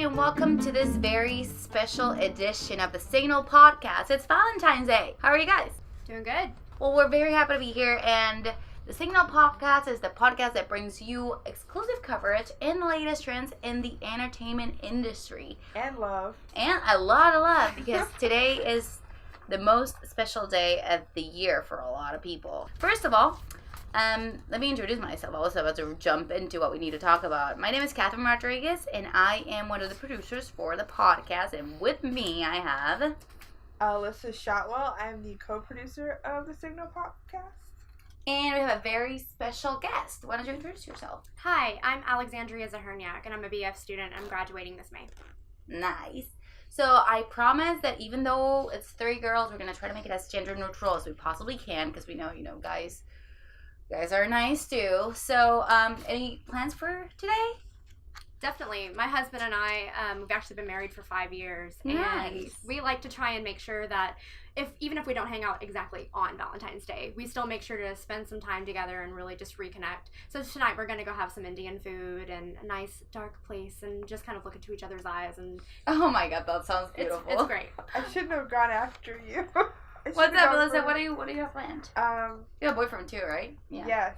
and welcome to this very special edition of the Signal PopCast. It's Valentine's Day. How are you guys? Doing good. Well, we're very happy to be here, and the Signal PopCast is the podcast that brings you exclusive coverage and the latest trends in the entertainment industry. And love. And a lot of love, because today is the most special day of the year for a lot of people. First of all, let me introduce myself. I was about to jump into what we need to talk about. My name is Katherine Rodriguez, and I am one of the producers for the podcast. And with me, I have Alyssa Shotwell. I'm the co-producer of the Signal PopCast. And we have a very special guest. Why don't you introduce yourself? Hi, I'm Alexandria Zahirniak, and I'm a BF student. I'm graduating this May. Nice. So I promise that even though it's three girls, we're going to try to make it as gender neutral as we possibly can, because we know, guys are nice too. So, any plans for today? Definitely. My husband and I, we've actually been married for 5 years. Nice. And we like to try and make sure that even if we don't hang out exactly on Valentine's Day, we still make sure to spend some time together and really just reconnect. So tonight we're going to go have some Indian food and a nice dark place and just kind of look into each other's eyes. And oh my God, that sounds beautiful. It's great. I shouldn't have gone after you. What's up, Alyssa? What do you have planned? You have a boyfriend too, right? Yeah. Yes.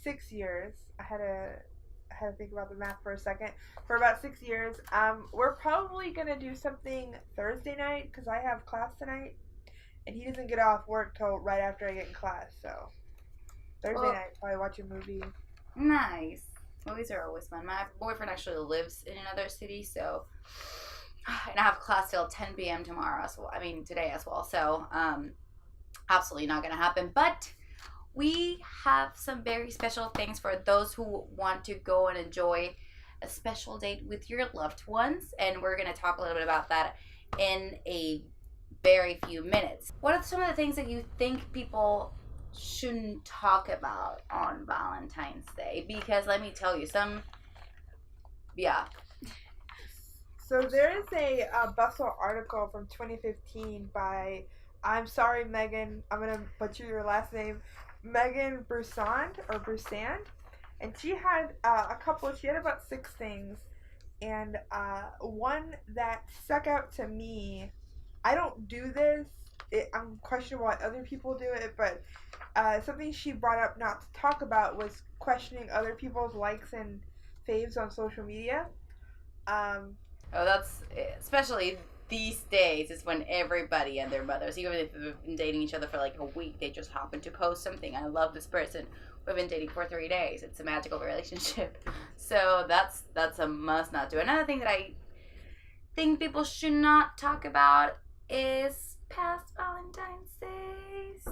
6 years. I had to think about the math for a second. For about 6 years. We're probably gonna do something Thursday night because I have class tonight, and he doesn't get off work till right after I get in class. So Thursday night, probably watch a movie. Nice. Movies are always fun. My boyfriend actually lives in another city, so. And I have class till 10 p.m. tomorrow as well. I mean, today as well. So, absolutely not going to happen. But we have some very special things for those who want to go and enjoy a special date with your loved ones. And we're going to talk a little bit about that in a very few minutes. What are some of the things that you think people shouldn't talk about on Valentine's Day? Because let me tell you, So there is a Bustle article from 2015 by, I'm sorry Megan, I'm going to butcher your last name, Megan Brusand, and she had she had about 6 things, and one that stuck out to me, I don't do this, I'm questioning why other people do it, but something she brought up not to talk about was questioning other people's likes and faves on social media. Oh, that's, especially these days, is when everybody and their mothers, even if they've been dating each other for like a week, they just happen to post something. I love this person. We've been dating for 3 days. It's a magical relationship. So that's a must not do. Another thing that I think people should not talk about is past Valentine's Days.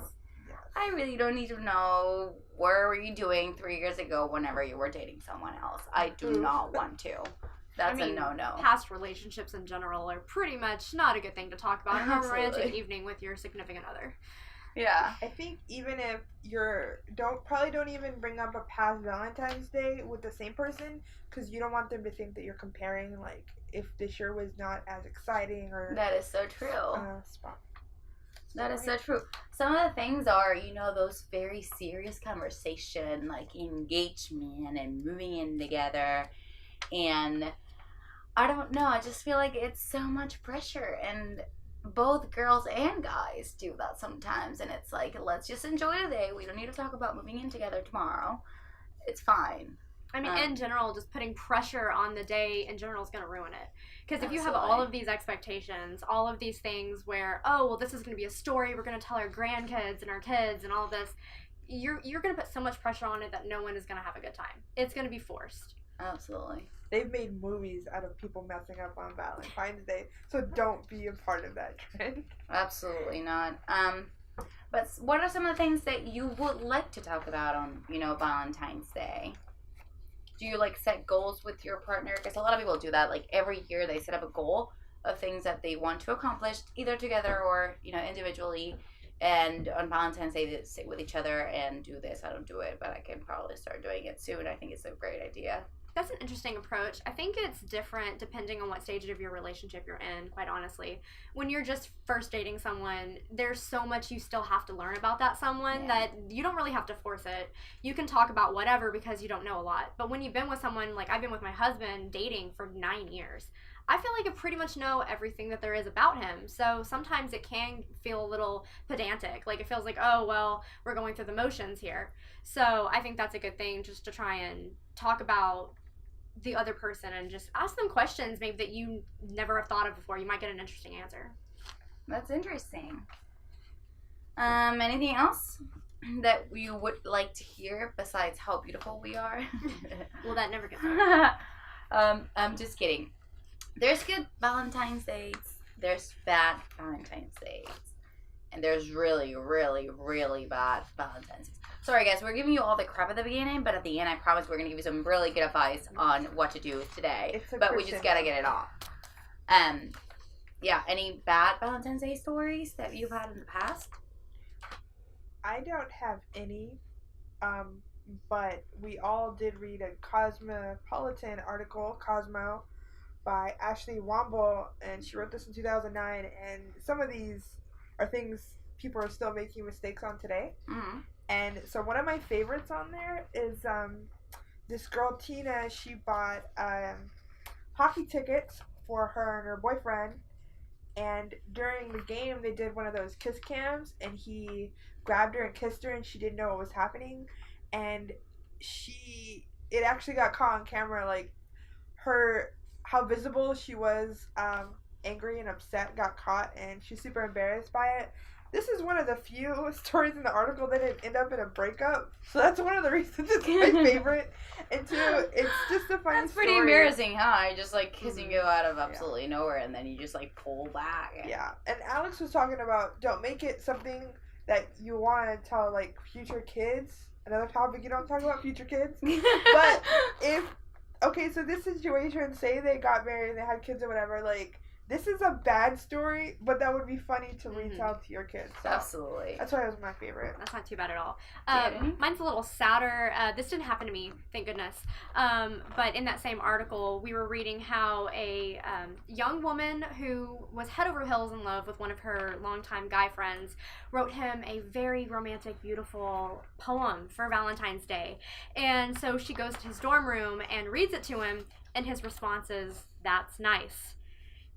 I really don't need to know what were you doing 3 years ago whenever you were dating someone else. I do not want to. That's a no-no. Past relationships in general are pretty much not a good thing to talk about on a romantic evening with your significant other. Yeah. I think even if don't even bring up a past Valentine's Day with the same person, because you don't want them to think that you're comparing, like, if this year was not as exciting or... That is so true. That is so right. true. Some of the things are, those very serious conversation, like engagement and moving in together, and... I don't know. I just feel like it's so much pressure, and both girls and guys do that sometimes. And it's like, let's just enjoy the day. We don't need to talk about moving in together tomorrow. It's fine. I mean, in general, just putting pressure on the day in general is going to ruin it. Because if you have all of these expectations, all of these things where, this is going to be a story we're going to tell our grandkids and our kids and all of this, you're going to put so much pressure on it that no one is going to have a good time. It's going to be forced. Absolutely. They've made movies out of people messing up on Valentine's Day, so don't be a part of that trend. Absolutely not. But what are some of the things that you would like to talk about on, Valentine's Day? Do you, set goals with your partner? Because a lot of people do that. Like, every year they set up a goal of things that they want to accomplish, either together or, individually. And on Valentine's Day, they sit with each other and do this. I don't do it, but I can probably start doing it soon. I think it's a great idea. That's an interesting approach. I think it's different depending on what stage of your relationship you're in, quite honestly. When you're just first dating someone, there's so much you still have to learn about that someone that you don't really have to force it. You can talk about whatever because you don't know a lot. But when you've been with someone, like I've been with my husband dating for 9 years, I feel like I pretty much know everything that there is about him. So sometimes it can feel a little pedantic. Like it feels like, oh, well, we're going through the motions here. So I think that's a good thing, just to try and talk about the other person and just ask them questions maybe that you never have thought of before. You might get an interesting answer. That's interesting. Anything else that you would like to hear besides how beautiful we are? Well, that never gets old. I'm just kidding. There's good Valentine's Days. There's bad Valentine's Days. And there's really, really, really bad Valentine's Days. Sorry, guys. We're giving you all the crap at the beginning, but at the end, I promise we're going to give you some really good advice on what to do today. But we just got to get it off. Yeah, any bad Valentine's Day stories that you've had in the past? I don't have any, but we all did read a Cosmopolitan article, Cosmo, by Ashley Womble, and she wrote this in 2009, and some of these are things people are still making mistakes on today. Mm-hmm. And so one of my favorites on there is this girl, Tina. She bought hockey tickets for her and her boyfriend, and during the game they did one of those kiss cams, and he grabbed her and kissed her, and she didn't know what was happening, and it actually got caught on camera, like how visible she was, angry and upset, got caught, and she's super embarrassed by it. This is one of the few stories in the article that didn't end up in a breakup, so that's one of the reasons it's my favorite. And two, it's just a funny That's pretty story. embarrassing, huh? Just like kissing you out of absolutely nowhere, and then you just like pull back. Yeah, and Alex was talking about don't make it something that you want to tell like future kids. Another topic you don't talk about, future kids. But so this situation, say they got married and they had kids or whatever, like, this is a bad story, but that would be funny to retell to your kids. So Absolutely. that's why it was my favorite. That's not too bad at all. Yeah. Mine's a little sadder. This didn't happen to me, thank goodness. But in that same article, we were reading how a young woman who was head over heels in love with one of her longtime guy friends wrote him a very romantic, beautiful poem for Valentine's Day. And so she goes to his dorm room and reads it to him, and his response is, "That's nice."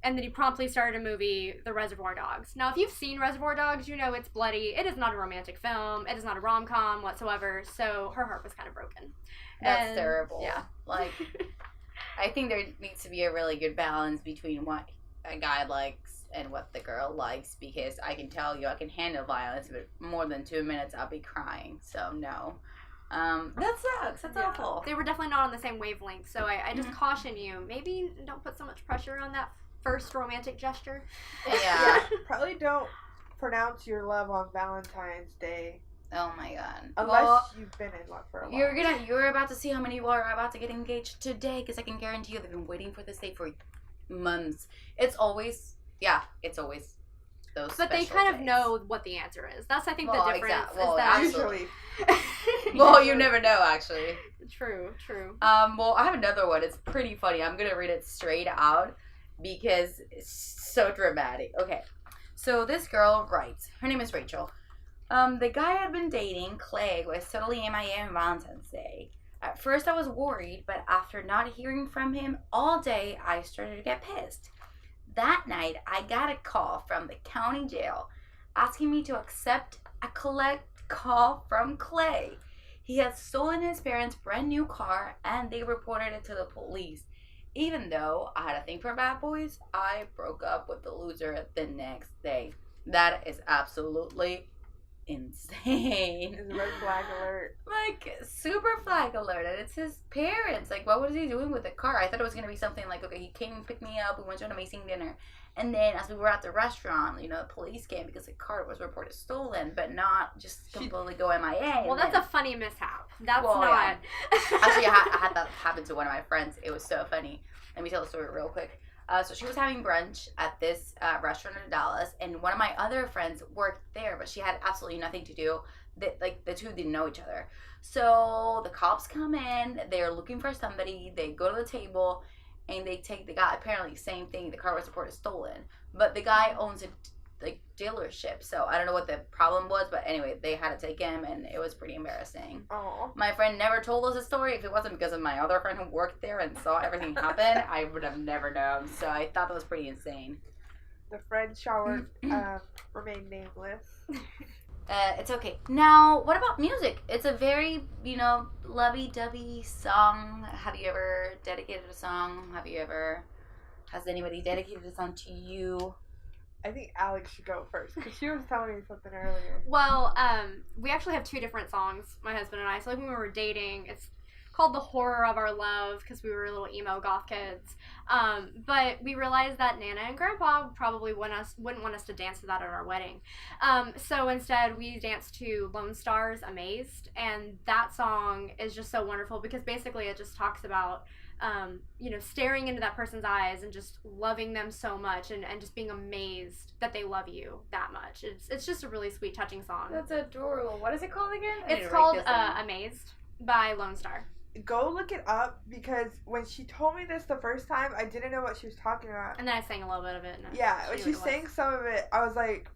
And then he promptly started a movie, The Reservoir Dogs. Now, if you've seen Reservoir Dogs, you know it's bloody. It is not a romantic film. It is not a rom-com whatsoever. So her heart was kind of broken. That's terrible. Yeah. Like, I think there needs to be a really good balance between what a guy likes and what the girl likes, because I can tell you I can handle violence, but more than 2 minutes I'll be crying. So, no. That sucks. That's awful. They were definitely not on the same wavelength. So I just caution you, maybe don't put so much pressure on that first romantic gesture. Yeah. Probably don't pronounce your love on Valentine's Day. Oh my god. Unless you've been in love for a while. You're about to see how many people are about to get engaged today, because I can guarantee you they've been waiting for this day for months. It's always those. But they kind of know what the answer is. That's, I think, the difference. Usually. Well, you never know, actually. True. Well, I have another one. It's pretty funny. I'm gonna read it straight out because it's so dramatic. Okay, so this girl writes. Her name is Rachel. The guy I'd been dating, Clay, was totally MIA on Valentine's Day. At first, I was worried, but after not hearing from him all day, I started to get pissed. That night, I got a call from the county jail asking me to accept a collect call from Clay. He had stolen his parents' brand new car, and they reported it to the police. Even though I had a thing for bad boys, I broke up with the loser the next day. That is absolutely insane. It's a red flag alert. Like, super flag alert. And it's his parents. Like, what was he doing with the car? I thought it was going to be something like, okay, he came and picked me up. We went to an amazing dinner. And then as we were at the restaurant, you know, the police came because the car was reported stolen, but not just completely go MIA. Well, that's a funny mishap. That's not. Yeah. Actually, I had that happen to one of my friends. It was so funny. Let me tell the story real quick. So she was having brunch at this restaurant in Dallas, and one of my other friends worked there, but she had absolutely nothing to do. Like the two didn't know each other. So the cops come in, they're looking for somebody, they go to the table, and they take the guy. Apparently, same thing, the car was reported stolen, but the guy owns a dealership, so I don't know what the problem was, but anyway, they had to take him, and it was pretty embarrassing. Oh. My friend never told us the story. If it wasn't because of my other friend who worked there and saw everything happen, I would have never known. So I thought that was pretty insane. The friend shall remain nameless. It's okay. Now, what about music? It's a very, lovey-dovey song. Have you ever dedicated a song? Has anybody dedicated a song to you? I think Alex should go first because she was telling me something earlier. Well, we actually have 2 different songs, my husband and I. So like when we were dating, it's called The Horror of Our Love because we were little emo goth kids. But we realized that Nana and Grandpa probably wouldn't want us to dance to that at our wedding. So instead we danced to Lone Star's Amazed, and that song is just so wonderful because basically it just talks about staring into that person's eyes and just loving them so much and just being amazed that they love you that much. It's just a really sweet, touching song. That's adorable. What is it called again? It's called Amazed by Lone Star. Go look it up because when she told me this the first time, I didn't know what she was talking about. And then I sang a little bit of it. Yeah, when she sang some of it, I was like,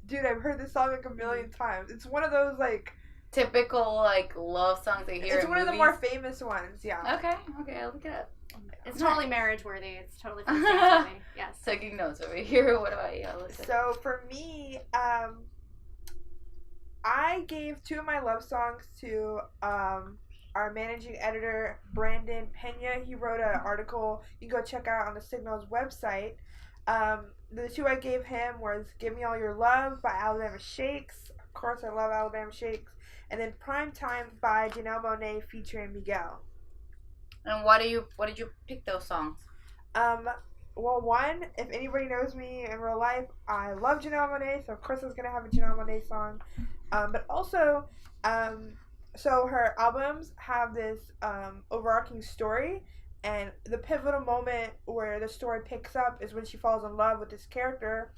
dude, I've heard this song like a million times. It's one of those typical love songs they hear. It's one of the more famous ones, yeah. Okay, I'll look it up. It's totally marriage worthy. It's totally for me. Yes. Taking notes over here. What about you, Alyssa? So for me, I gave 2 of my love songs to our managing editor, Brandon Pena. He wrote an article you can go check out on the Signal's website. The 2 I gave him was Give Me All Your Love by Alabama Shakes. Of course, I love Alabama Shakes. And then Prime Time by Janelle Monáe featuring Miguel. And why did you pick those songs? Well, one, if anybody knows me in real life, I love Janelle Monáe, so of course I was going to have a Janelle Monáe song. But also, so her albums have this overarching story, and the pivotal moment where the story picks up is when she falls in love with this character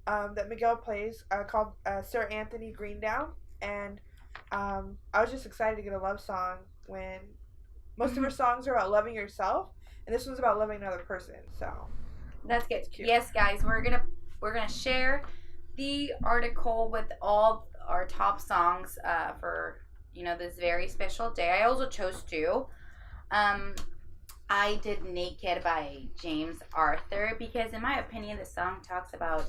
that Miguel plays called Sir Anthony Greendown. And I was just excited to get a love song when most of her songs are about loving yourself, and this one's about loving another person. So that's good. Cute. Yes, guys, we're gonna share the article with all our top songs for this very special day. I also chose 2. I did Naked by James Arthur because, in my opinion, the song talks about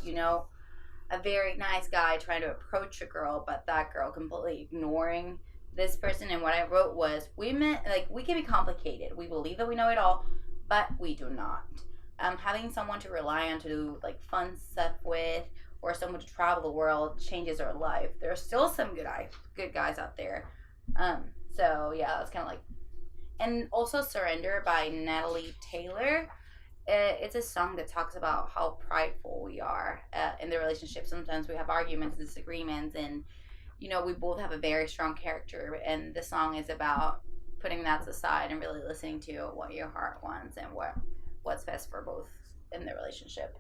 a very nice guy trying to approach a girl, but that girl completely ignoring this person. And what I wrote was, women, we can be complicated. We believe that we know it all, but we do not. Having someone to rely on to do fun stuff with, or someone to travel the world, changes our life. There's still some good guys out there. So yeah, that's kind of and also Surrender by Natalie Taylor. It's a song that talks about how prideful we are in the relationship. Sometimes we have arguments and disagreements, and we both have a very strong character, and the song is about putting that aside and really listening to what your heart wants and what's best for both in the relationship.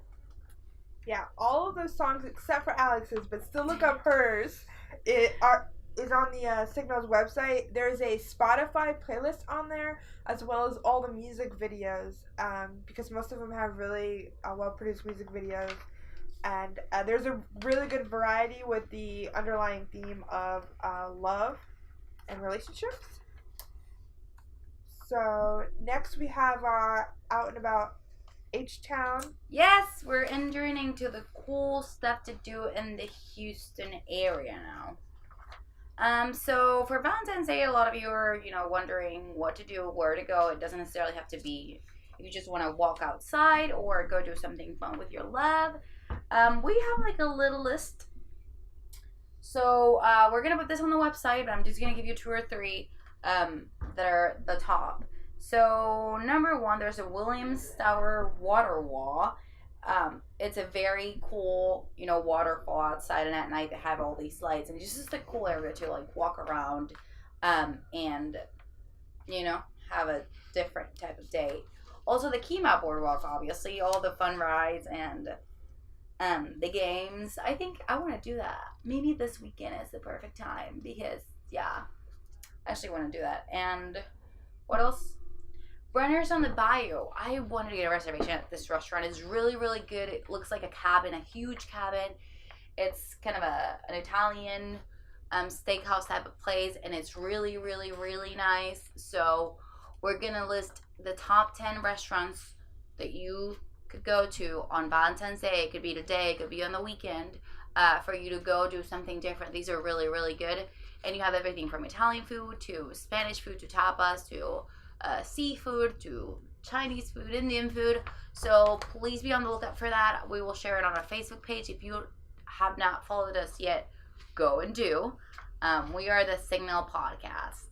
Yeah, all of those songs except for Alex's, but still look up hers, is on the Signal's website. There's a Spotify playlist on there, as well as all the music videos, because most of them have really well-produced music videos. And there's a really good variety with the underlying theme of love and relationships. So next we have our Out and About H-Town. Yes, we're entering into the cool stuff to do in the Houston area now. So for Valentine's Day, a lot of you are, wondering what to do, where to go. It doesn't necessarily have to be if you just want to walk outside or go do something fun with your love. We have a little list. So we're going to put this on the website, but I'm just going to give you 2 or 3 that are the top. So number 1, there's a Williams Tower water wall. It's a very cool, waterfall outside, and at night they have all these lights, and it's just a cool area to walk around, and have a different type of day. Also, the Kima Boardwalk, obviously, all the fun rides and the games. I think I want to do that. Maybe this weekend is the perfect time because, yeah, I actually want to do that. And what else? Brenner's on the Bayou. I wanted to get a reservation at this restaurant. It's really, really good. It looks like a cabin, a huge cabin. It's kind of an Italian steakhouse type of place, and it's really, really, really nice. So we're going to list the top 10 restaurants that you could go to on Valentine's Day. It could be today. It could be on the weekend for you to go do something different. These are really, really good. And you have everything from Italian food to Spanish food to tapas to seafood to Chinese food, Indian food. So please be on the lookout for that. We will share it on our Facebook page. If you have not followed us yet, go and do. We are the Signal PopCast.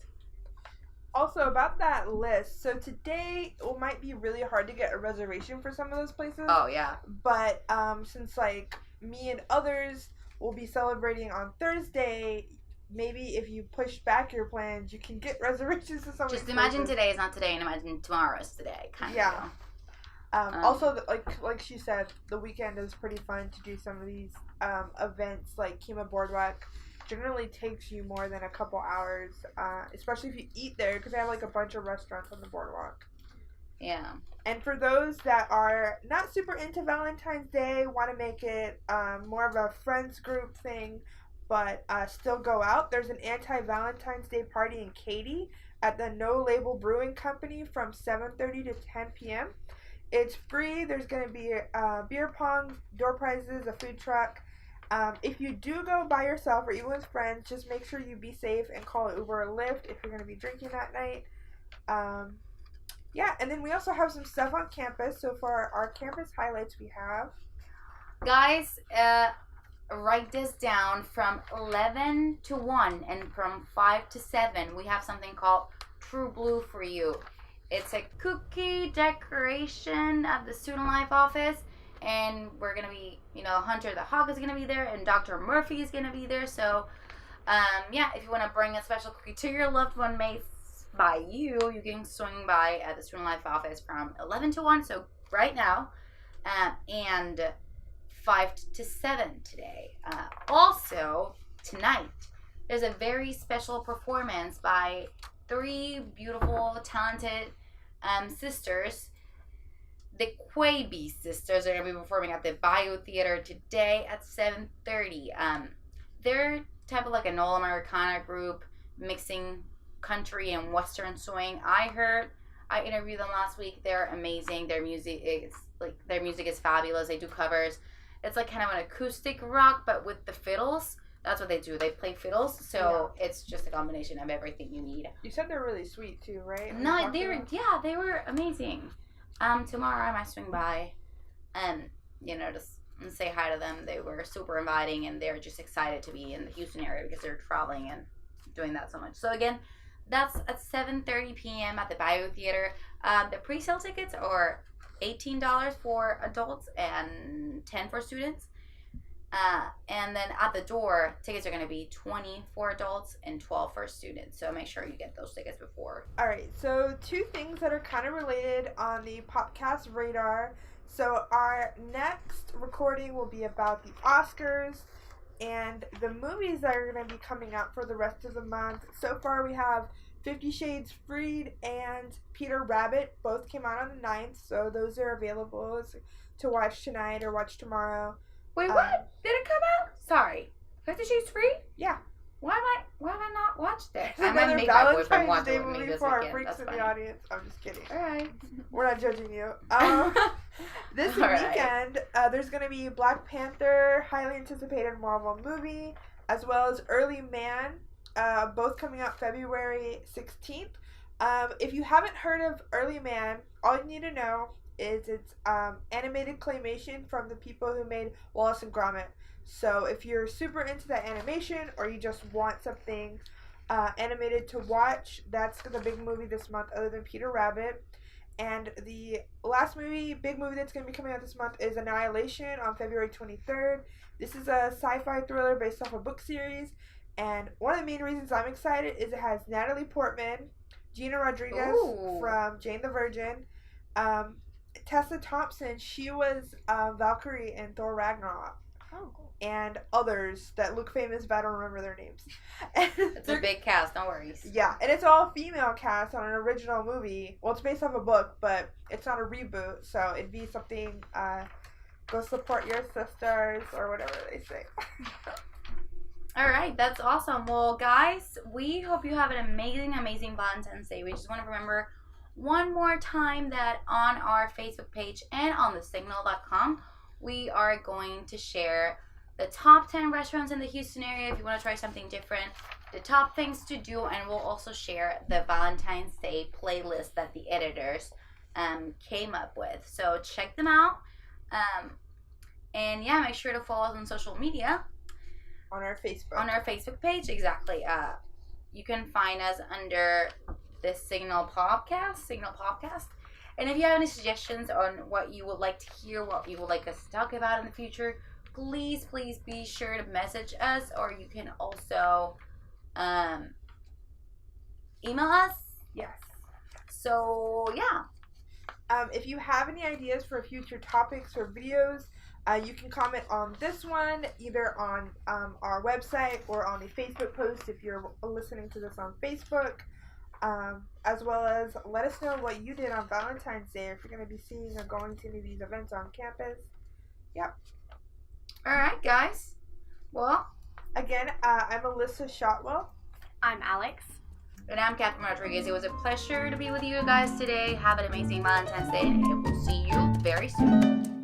Also, about that list, so today it might be really hard to get a reservation for some of those places. Oh, yeah. But since, like, me and others will be celebrating on Thursday, maybe if you push back your plans, you can get reservations to some of these Just imagine places. today is not today and imagine tomorrow is today, kind of. Yeah. Also, like she said, the weekend is pretty fun to do some of these events, like Kima Boardwalk. Generally takes you more than a couple hours, especially if you eat there, because they have like a bunch of restaurants on the boardwalk. Yeah. And for those that are not super into Valentine's Day, want to make it more of a friends group thing, but still go out, there's an anti-Valentine's Day party in Katy at the No Label Brewing Company from 7:30 to 10 p.m. It's free. There's going to be beer pong, door prizes, a food truck. If you do go by yourself or even with friends, just make sure you be safe and call Uber or Lyft if you're going to be drinking that night. Yeah, and then we also have some stuff on campus. So for our campus highlights, we have... Guys, write this down. From 11 to 1 and from 5 to 7, we have something called True Blue for you. It's a cookie decoration at the Student Life office. And we're going to be, Hunter the Hawk is going to be there, and Dr. Murphy is going to be there. So, yeah, if you want to bring a special cookie to your loved one made by you, you can swing by at the Student Life office from 11 to 1, so right now, and 5 to 7 today. Also, tonight, there's a very special performance by 3 beautiful, talented sisters. The Quaby sisters are going to be performing at the Bayou Theater today at 7:30. They're type of like an all-Americana group mixing country and western swing. I interviewed them last week. They're amazing. Their music is fabulous. They do covers. It's like kind of an acoustic rock, but with the fiddles. That's what they do. They play fiddles, so It's just a combination of everything you need. You said they're really sweet too, right? No, they were amazing. Tomorrow I might swing by and, just say hi to them. They were super inviting and they're just excited to be in the Houston area because they're traveling and doing that so much. So again, that's at 7:30 p.m. at the Bayou Theater. The pre-sale tickets are $18 for adults and $10 for students. And then at the door, tickets are going to be $20 for adults and $12 for students. So make sure you get those tickets before. All right. So 2 things that are kind of related on the PopCast radar. So our next recording will be about the Oscars and the movies that are going to be coming out for the rest of the month. So far we have 50 Shades Freed and Peter Rabbit. Both came out on the 9th. So those are available to watch tonight or watch tomorrow. Wait, what? Did it come out? Sorry. 50 Shades Free? Yeah. Why have I not watched it? I might make my boyfriend watch it with me this weekend. Freaks That's in funny. the audience. I'm just kidding. All right. We're not judging you. This All right. weekend, there's going to be Black Panther, highly anticipated Marvel movie, as well as Early Man, both coming out February 16th. If you haven't heard of Early Man, all you need to know is it's animated claymation from the people who made Wallace and Gromit. So if you're super into that animation or you just want something animated to watch, that's the big movie this month other than Peter Rabbit. And the last big movie that's going to be coming out this month is Annihilation on February 23rd. This is a sci-fi thriller based off a book series. And one of the main reasons I'm excited is it has Natalie Portman, Gina Rodriguez from Jane the Virgin, Tessa Thompson, she was Valkyrie in Thor Ragnarok. Oh, cool. And others that look famous, but I don't remember their names. It's a big cast, no worries. Yeah, and it's all female cast on an original movie. Well, it's based off a book, but it's not a reboot, so it'd be something, go support your sisters, or whatever they say. Alright, that's awesome. Well, guys, we hope you have an amazing, amazing Valentine's Day. We just want to remember one more time that on our Facebook page and on the Signal.com, we are going to share the top 10 restaurants in the Houston area if you want to try something different, the top things to do, and we'll also share the Valentine's Day playlist that the editors came up with. So check them out. And yeah, make sure to follow us on social media. On our Facebook. On our Facebook page, exactly. You can find us under the Signal PopCast. And if you have any suggestions on what you would like to hear, what you would like us to talk about in the future, please be sure to message us, or you can also email us. Yes. So, yeah. If you have any ideas for future topics or videos, you can comment on this one, either on our website or on the Facebook post if you're listening to this on Facebook. As well as let us know what you did on Valentine's Day, if you're going to be seeing or going to any of these events on campus. Yep. Alright, guys. Well, again, I'm Alyssa Shotwell. I'm Alex. And I'm Katherine Rodriguez. It was a pleasure to be with you guys today. Have an amazing Valentine's Day, and we'll see you very soon.